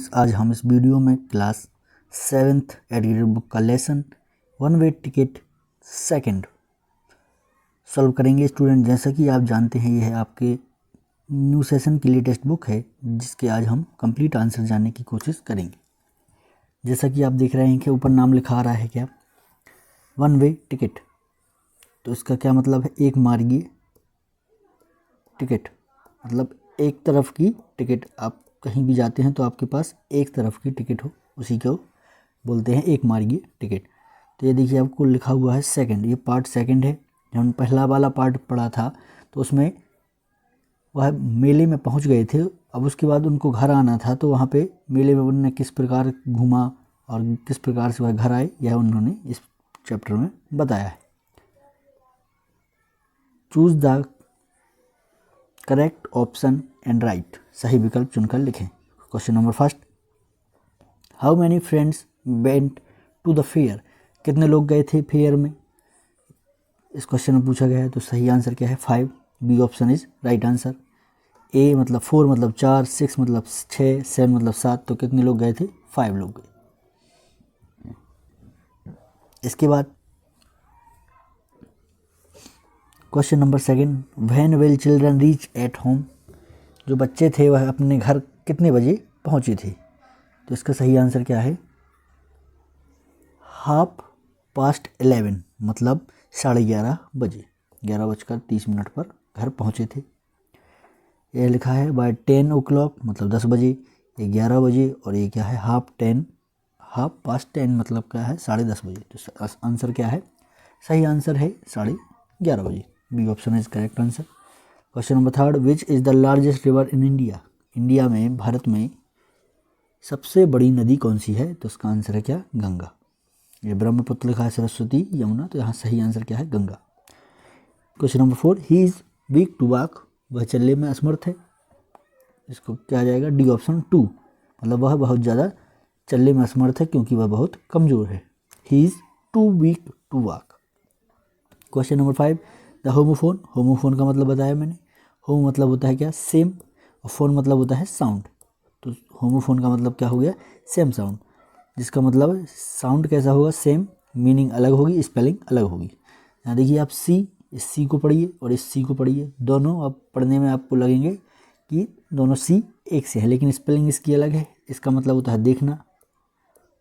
Students, आज हम इस वीडियो में क्लास 7th एडुकेटेड बुक का lesson one way ticket second solve करेंगे। स्टूडेंट, जैसा कि आप जानते हैं, यह है आपके न्यू सेशन की लेटेस्ट बुक है जिसके आज हम कंप्लीट आंसर जानने की कोशिश करेंगे। जैसा कि आप देख रहे हैं कि ऊपर नाम लिखा आ रहा है क्या, वन वे टिकट। तो इसका क्या मतलब है? एक मार्गीय टिकट, मतलब एक तरफ की टिकट। आप कहीं भी जाते हैं तो आपके पास एक तरफ की टिकट हो, उसी को बोलते हैं एक मार्गीय टिकट। तो ये देखिए आपको लिखा हुआ है सेकंड, ये पार्ट सेकंड है। जब हम पहला वाला पार्ट पढ़ा था तो उसमें वह मेले में पहुंच गए थे, अब उसके बाद उनको घर आना था, तो वहाँ पे मेले में उन्होंने किस प्रकार घूमा और किस प्रकार से वह घर आए, यह उन्होंने इस चैप्टर में बताया है। Choose the correct option and write, सही विकल्प चुनकर लिखें। Question number first, how many friends went to the fair, कितने लोग गए थे फेयर में, इस क्वेश्चन में पूछा गया है। तो सही आंसर क्या है? 5, B option is right answer. A मतलब 4 मतलब 4, 6 मतलब 6, 7 मतलब 7, तो कितने लोग गए थे? 5 लोग गए। इसके बाद question number second, when will children reach at home, जो बच्चे थे वह अपने घर कितने बजे पहुंचे थे। तो इसका सही आंसर क्या है? 11:30 मतलब 11:30 बजे, 11:30 पर घर पहुंचे थे। ये लिखा है बाय 10 o'clock मतलब 10 बजे, ये 11 बजे, और ये क्या है? 10:30 मतलब क्या है? 10:30 बजे। तो आंसर क्या है? सही आंसर है 11:30 बजे, B option is correct answer. Question number third, which is the largest river in India, India में, भारत में सबसे बड़ी नदी कौन सी है। तो इसका आंसर है क्या? गंगा। ये ब्रह्मपुत्र लिखा है, सरस्वती, यमुना, तो यहाँ सही आंसर क्या है? Ganga. Question number 4, he is weak to walk, वह चलने में असमर्थ है, इसको क्या आ जाएगा? डी ऑप्शन 2, मतलब वह बहुत ज़्यादा चलने में असमर्थ है क्योंकि वह बहुत कमज़ोर है। He is too weak to walk. Question number 5, the homophone, homophone का मतलब बताया मैंने। होम मतलब होता है क्या? सेम, और फोन मतलब होता है साउंड। तो होमोफोन का मतलब क्या हो गया? सेम साउंड, जिसका मतलब साउंड कैसा होगा? सेम, मीनिंग अलग होगी, स्पेलिंग अलग होगी। यहाँ देखिए आप सी, इस सी को पढ़िए और इस सी को पढ़िए, दोनों अब पढ़ने में आपको लगेंगे कि दोनों सी एक से है, लेकिन स्पेलिंग इसकी अलग है। इसका मतलब होता है देखना,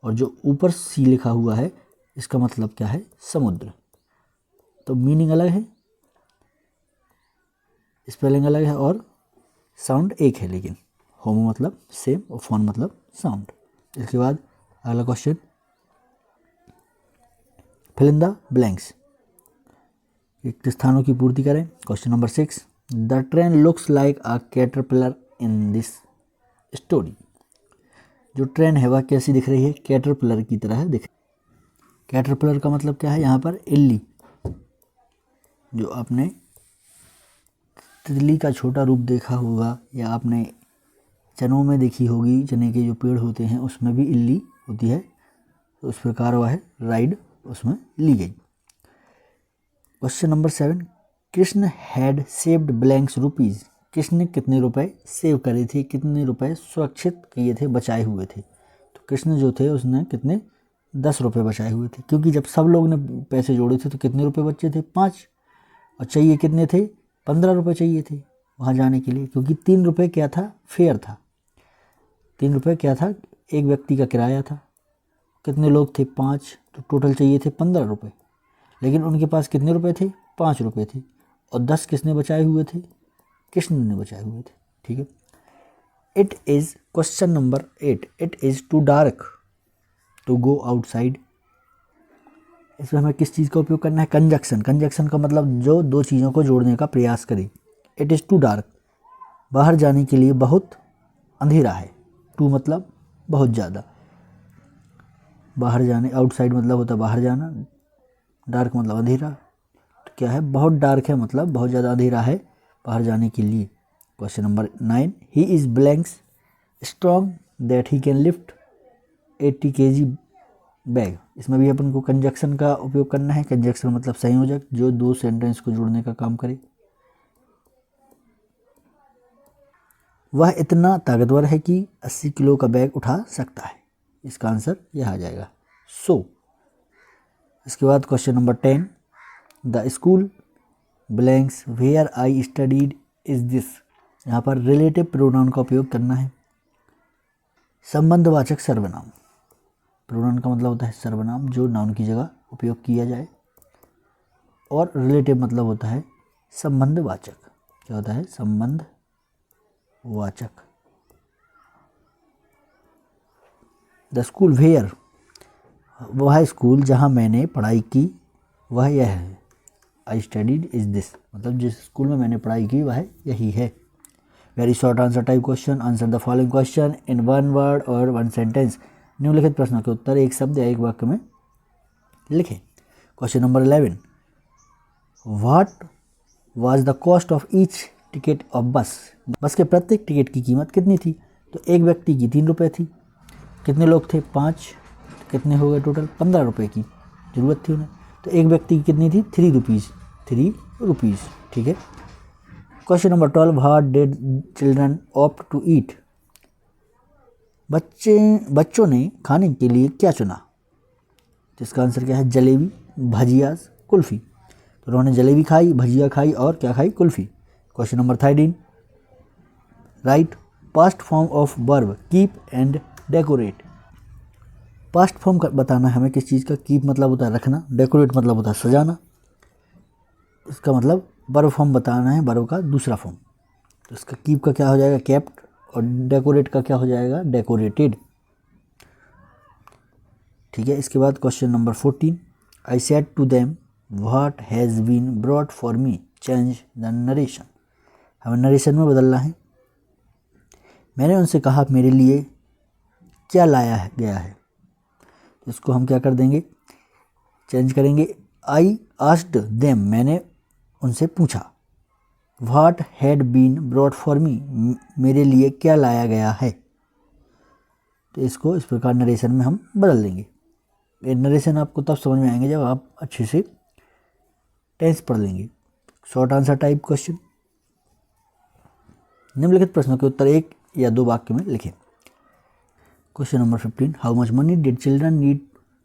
और जो ऊपर सी लिखा हुआ है इसका मतलब क्या है? समुद्र। तो मीनिंग अलग है, स्पेलिंग अलग है, और साउंड एक है, लेकिन होमो मतलब सेम और फोन मतलब साउंड। इसके बाद अगला question, fill in the blanks, रिक्त स्थानों की पूर्ति करें। Question number 6, the train looks like a caterpillar in this story, जो ट्रेन है वह कैसी दिख रही है? कैटरपिलर की तरह दिख रही है। कैटरपिलर का मतलब क्या है? यहाँ पर इल्ली, जो आपने तितली का छोटा रूप देखा होगा, या आपने चनों में देखी होगी, चने के जो पेड़ होते हैं उसमें भी इल्ली होती है, तो उस प्रकार वह राइड उसमें ली गई। Question number 7, Krishna had saved blanks rupees, Krishna ने कितने रुपए सेव करे थे, कितने रुपए सुरक्षित किए थे, बचाए हुए थे। तो कृष्ण जो थे उसने कितने? 10 रुपये बचाए हुए थे, क्योंकि जब सब लोग ने पैसे जोड़े थे तो कितने रुपए बचे थे? 5, और चाहिए कितने थे? 15 रुपये चाहिए थे वहाँ जाने के लिए, क्योंकि 3 रुपये क्या था? फेयर था। 3 रुपये क्या था? एक व्यक्ति का किराया था। कितने लोग थे? 5, तो टोटल चाहिए थे 15 रुपये, लेकिन उनके पास कितने रुपए थे? 5 रुपये थे, और 10 किसने बचाए हुए थे? कृष्ण ने बचाए हुए थे। ठीक है। It is question number 8, it is too dark to go outside, इसमें हमें किस चीज़ का उपयोग करना है? कंजक्शन। कंजक्शन का मतलब जो दो चीज़ों को जोड़ने का प्रयास करे। इट इज़ टू डार्क, बाहर जाने के लिए बहुत अंधेरा है। टू मतलब बहुत ज़्यादा, बाहर जाने, आउटसाइड मतलब होता है बाहर जाना, डार्क मतलब अंधेरा। तो क्या है? बहुत डार्क है मतलब बहुत ज़्यादा अंधेरा है बाहर जाने के लिए। Question number 9, he is blanks strong that he can lift 80 kg bag, इसमें भी अपन को कंजक्शन का उपयोग करना है। कंजक्शन मतलब संयोजक, जो दो सेंटेंस को जोड़ने का काम करे। वह इतना ताकतवर है कि 80 किलो का बैग उठा सकता है। इसका आंसर यह आ जाएगा सो। इसके बाद question number 10, the school blanks where I studied is this. यहाँ पर रिलेटिव प्रोनाउन का उपयोग करना है। संबंधवाचक सर्वनाम, प्रोनाउन का मतलब होता है सर्वनाम जो नाउन की जगह उपयोग किया जाए, और रिलेटिव मतलब होता है संबंधवाचक। क्या होता है? संबंधवाचक। द स्कूल वेयर, वह स्कूल जहाँ मैंने पढ़ाई की वह यह है। आई स्टडीड इज दिस, मतलब जिस स्कूल में मैंने पढ़ाई की वह यही है। Very short answer type question, answer the following question in one word और वन सेंटेंस। निम्नलिखित प्रश्नों के उत्तर एक शब्द या एक वाक्य में लिखें। Question number 11, what was the cost of each ticket of बस। बस के प्रत्येक टिकट की कीमत कितनी थी? तो एक व्यक्ति की 3 रुपये थी। कितने लोग थे? 5। कितने हो गए टोटल? 15 रुपये की ज़रूरत थी उन्हें, तो एक व्यक्ति की कितनी थी? 3 रुपीज़। ठीक है। Question number 12, what did children opt to eat. बच्चों ने खाने के लिए क्या चुना? जिसका आंसर क्या है? जलेबी, भजिया, कुल्फ़ी। तो उन्होंने जलेबी खाई, भजिया खाई और क्या खाई? Kulfi. Question number 13, right past form verb verb keep and decorate. Past form बताना है हमें किस चीज़ का। कीप मतलब होता है रखना, डेकोरेट मतलब होता है सजाना। इसका मतलब वर्ब फॉर्म बताना है, वर्ब का दूसरा फॉर्म। तो इसका कीप का क्या हो जाएगा? केप्ट, और डेकोरेट का क्या हो जाएगा? डेकोरेटेड। ठीक है। इसके बाद question number 14, I said to them what has been brought for me, change the narration. हमें नरेशन में बदलना है। मैंने उनसे कहा मेरे लिए क्या लाया गया है। तो इसको हम क्या कर देंगे? चेंज करेंगे। आई आस्क्ड देम, मैंने उनसे पूछा। What had been brought for me, मेरे लिए क्या लाया गया है। तो इसको इस प्रकार नरेशन में हम बदल देंगे। ये नरेशन आपको तब समझ में आएंगे जब आप अच्छे से टेंस पढ़ लेंगे। शॉर्ट आंसर टाइप क्वेश्चन, निम्नलिखित प्रश्नों के उत्तर एक या दो वाक्य में लिखें। Question number 15, how much money did children need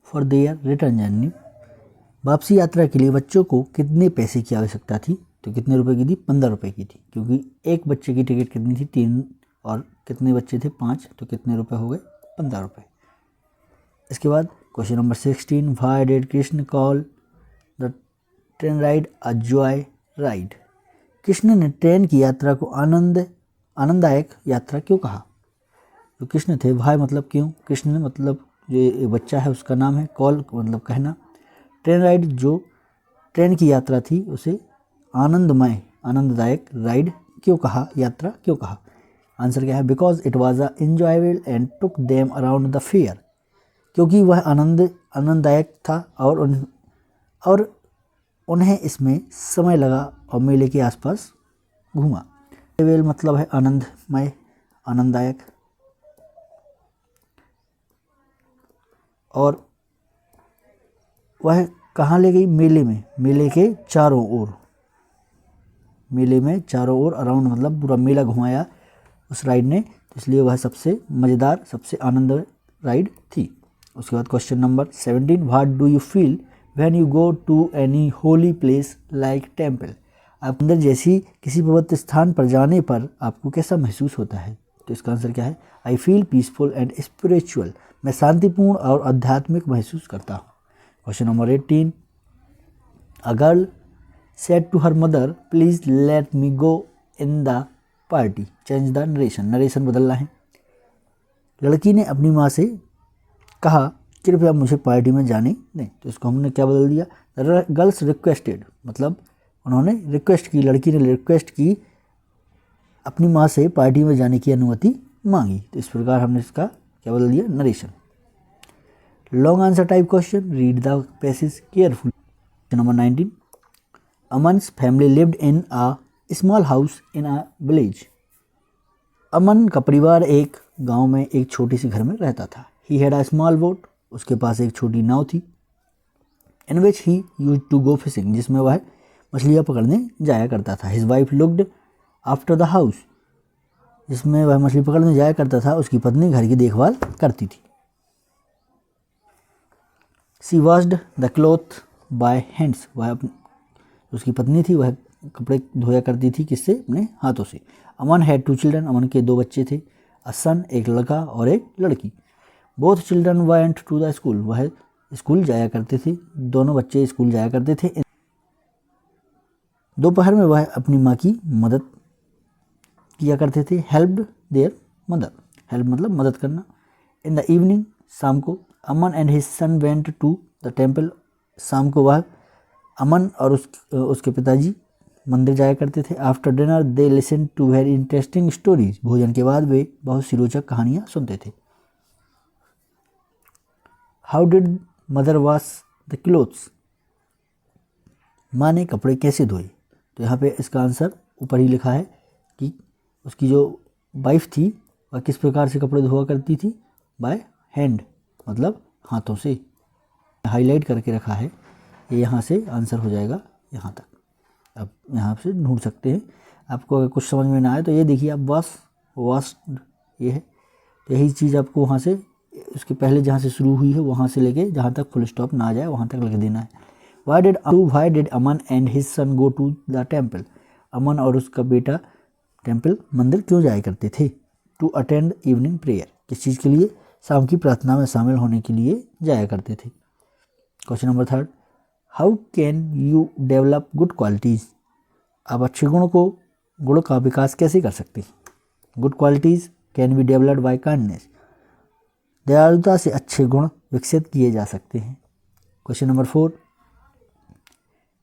for their return journey. वापसी यात्रा के लिए बच्चों को कितने पैसे की आवश्यकता थी। तो कितने रुपए की थी? 15 रुपये की थी, क्योंकि एक बच्चे की टिकट कितनी थी? 3, और कितने बच्चे थे? 5, तो कितने रुपए हो गए? 15 रुपये। इसके बाद question number 16, why did Krishna call the train ride a joy ride. Krishna ने ट्रेन की यात्रा को आनंददायक यात्रा क्यों कहा। जो कृष्ण थे, व्हाई मतलब क्यों, कृष्ण मतलब जो बच्चा है उसका नाम है, कॉल मतलब कहना, ट्रेन राइड जो ट्रेन की यात्रा थी उसे आनंदमय आनंददायक राइड क्यों कहा, यात्रा क्यों कहा। आंसर क्या है? Because it was a enjoyable and took them around the fair. क्योंकि वह आनंददायक था और उन्हें इसमें समय लगा और मेले के आसपास घूमा। एंजॉयबल मतलब है आनंदमय, आनंददायक। और वह कहाँ ले गई? मेले में, मेले के चारों ओर, मेले में चारों ओर, अराउंड मतलब पूरा मेला घुमाया उस राइड ने, इसलिए वह सबसे मज़ेदार, सबसे आनंद राइड थी। उसके बाद question number 17, what do you feel when you go to any holy place like temple. आप अंदर जैसी किसी पवित्र स्थान पर जाने पर आपको कैसा महसूस होता है। तो इसका आंसर क्या है? I feel peaceful and spiritual. मैं शांतिपूर्ण और आध्यात्मिक महसूस करता हूँ। Question number 18, a girl said to her mother please let me go in the party, change the narration. Narration बदलना है। लड़की ने अपनी माँ से कहा कृपया मुझे पार्टी में जाने दें। तो इसको हमने क्या बदल दिया? गर्ल्स रिक्वेस्टेड, मतलब उन्होंने रिक्वेस्ट की, लड़की ने रिक्वेस्ट की, अपनी माँ से पार्टी में जाने की अनुमति मांगी। तो इस प्रकार हमने इसका क्या बदल दिया? Narration. Long answer type question, read the passage careful. Number 19, Aman's family lived in a small house in a village. Aman का परिवार एक गांव में एक छोटी सी घर में रहता था। He had a small boat, उसके पास एक छोटी नाव थी। In which he used to go fishing, जिसमें वह मछलियाँ पकड़ने जाया करता था। His wife looked after the house, जिसमें वह मछली पकड़ने जाया करता था, उसकी पत्नी घर की देखभाल करती थी। She washed the cloth by hands, वह उसकी पत्नी थी, वह कपड़े धोया करती थी किससे? अपने हाथों से। अमन हैड 2 चिल्ड्रन, अमन के 2 बच्चे थे। अ सन, एक लड़का और एक लड़की। Both children went to the school, वह स्कूल जाया करते थे, दोनों बच्चे स्कूल जाया करते थे। दोपहर में वह अपनी माँ की मदद किया करते थे। हेल्प्ड देयर मदर, हेल्प मतलब मदद करना। इन द इवनिंग, शाम को, Aman and his son went to the temple, शाम को वह अमन और उसके पिताजी मंदिर जाया करते थे। After dinner they listen to very interesting stories, भोजन के बाद वे बहुत सी रोचक कहानियाँ सुनते थे। How did mother wash the clothes, माँ ने कपड़े कैसे धोए? तो यहाँ पे इसका आंसर ऊपर ही लिखा है कि उसकी जो वाइफ थी वह किस प्रकार से कपड़े धोआ करती थी? बाय हैंड, मतलब हाथों से। हाईलाइट करके रखा है, ये यहाँ से आंसर हो जाएगा यहाँ तक। अब यहाँ से ढूंढ सकते हैं। आपको अगर कुछ समझ में ना आए तो ये देखिए, आप वॉश ये है, तो यही चीज़ आपको वहाँ से उसके पहले जहाँ से शुरू हुई है वहाँ से लेके जहाँ तक फुल स्टॉप ना आ जाए वहाँ तक लिख देना है। Why did Aman and his son go to the temple, Aman और उसका बेटा टेम्पल मंदिर क्यों जाया करते थे? टू अटेंड इवनिंग प्रेयर, किस चीज़ के लिए? शाम की प्रार्थना में शामिल होने के लिए जाया करते थे। Question number 3, how can you develop good qualities, आप अच्छे गुणों का विकास कैसे कर सकते हैं? Good qualities can be developed by kindness, दयालुता से अच्छे गुण विकसित किए जा सकते हैं। Question number 4,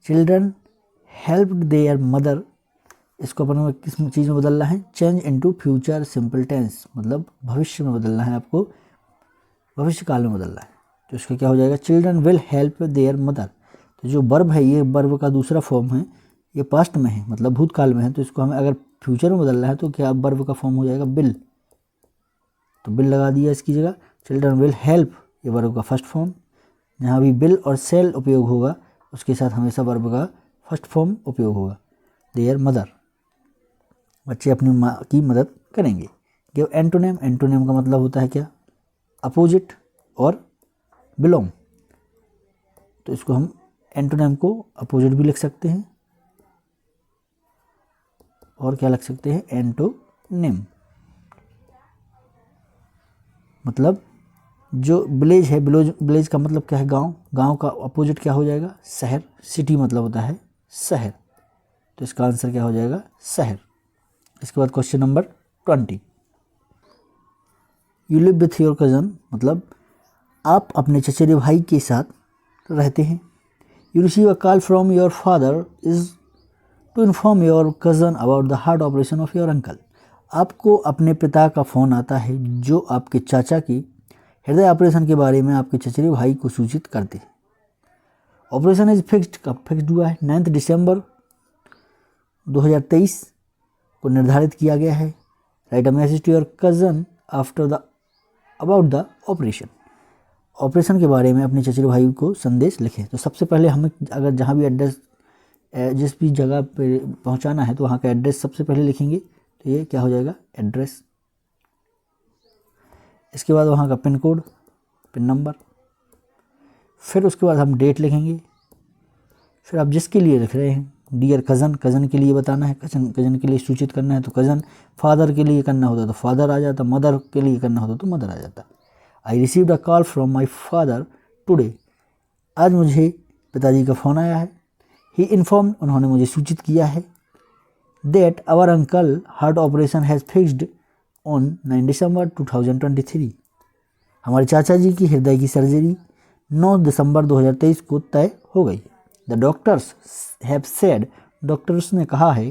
children helped their mother, इसको अपन को किस चीज़ में बदलना है? Change into future simple tense, मतलब भविष्य में बदलना है, आपको भविष्य काल में बदलना है। तो इसका क्या हो जाएगा? Children will help there mother, तो जो वर्ब है ये वर्ब का दूसरा फॉर्म है, ये पास्ट में है मतलब भूतकाल में है, तो इसको हमें अगर फ्यूचर में बदलना है तो क्या वर्ब का फॉर्म हो जाएगा? बिल, तो बिल लगा दिया इसकी जगह। चिल्ड्रन विल हेल्प, ये वर्ब का फर्स्ट फॉर्म, जहाँ भी बिल और सेल उपयोग होगा उसके साथ हमेशा वर्ब का फर्स्ट फॉर्म उपयोग होगा। देयर मदर, बच्चे अपनी माँ की मदद करेंगे। गिव एंटोनिम, एंटोनिम का मतलब होता है क्या? अपोजिट और बिलोंग, तो इसको हम एंटोनिम को अपोजिट भी लिख सकते हैं और क्या लिख सकते हैं? एंटोनिम, मतलब जो विलेज है, विलेज का मतलब क्या है? गांव, गांव का अपोजिट क्या हो जाएगा? शहर। सिटी मतलब होता है शहर, तो इसका आंसर क्या हो जाएगा? शहर। इसके बाद question number 20, you live with your cousin, मतलब आप अपने चचेरे भाई के साथ रहते हैं। You receive a call from your father is to inform your cousin about the heart operation of your uncle, आपको अपने पिता का फ़ोन आता है जो आपके चाचा की हृदय ऑपरेशन के बारे में आपके चचेरे भाई को सूचित करते हैं। ऑपरेशन इज फिक्स्ड, कब फिक्स्ड हुआ है? 9 दिसंबर 2023 को निर्धारित किया गया है। Write a message to your cousin about the operation, operation के बारे में अपने चचेरे भाई को संदेश लिखें। तो सबसे पहले हमें अगर जहाँ भी एड्रेस जिस भी जगह पे पहुँचाना है तो वहाँ का एड्रेस सबसे पहले लिखेंगे, तो ये क्या हो जाएगा? एड्रेस। इसके बाद वहाँ का पिन कोड, पिन नंबर, फिर उसके बाद हम डेट लिखेंगे। फिर आप जिसके लिए लिख रहे हैं, डियर कज़न, कज़न के लिए बताना है, कज़न के लिए सूचित करना है तो कज़न, फादर के लिए करना होता तो फादर आ जाता, मदर के लिए करना होता तो मदर आ जाता। I received a call from my father today, आज मुझे पिताजी का फ़ोन आया है। ही इन्फॉर्म्ड, उन्होंने मुझे सूचित किया है। That our uncle heart operation has fixed on 9 December 2023, हमारे चाचा जी की हृदय की सर्जरी 9 दिसंबर 2023 को तय हो गई। The doctors have said, doctors ने कहा है।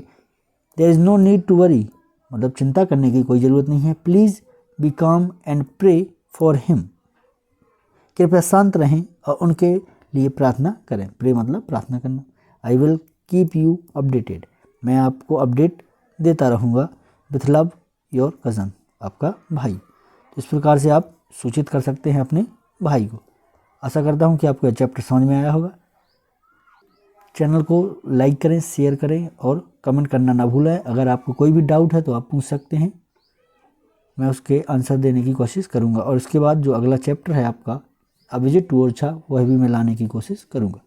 There is no need to worry, मतलब चिंता करने की कोई ज़रूरत नहीं है। Please be calm and pray for him, कृपया शांत रहें और उनके लिए प्रार्थना करें। प्रे मतलब प्रार्थना करना। I will keep you updated, मैं आपको अपडेट देता रहूँगा। विथ लव योर कज़न, आपका भाई। इस प्रकार से आप सूचित कर सकते हैं अपने भाई को। आशा करता हूँ कि आपको यह चैप्टर समझ में आया होगा। चैनल को लाइक करें, शेयर करें और कमेंट करना ना भूलें। अगर आपको कोई भी डाउट है तो आप पूछ सकते हैं। मैं उसके आंसर देने की कोशिश करूँगा और उसके बाद जो अगला चैप्टर है आपका अ विजिट टू ओरछा वह भी मैं लाने की कोशिश करूँगा।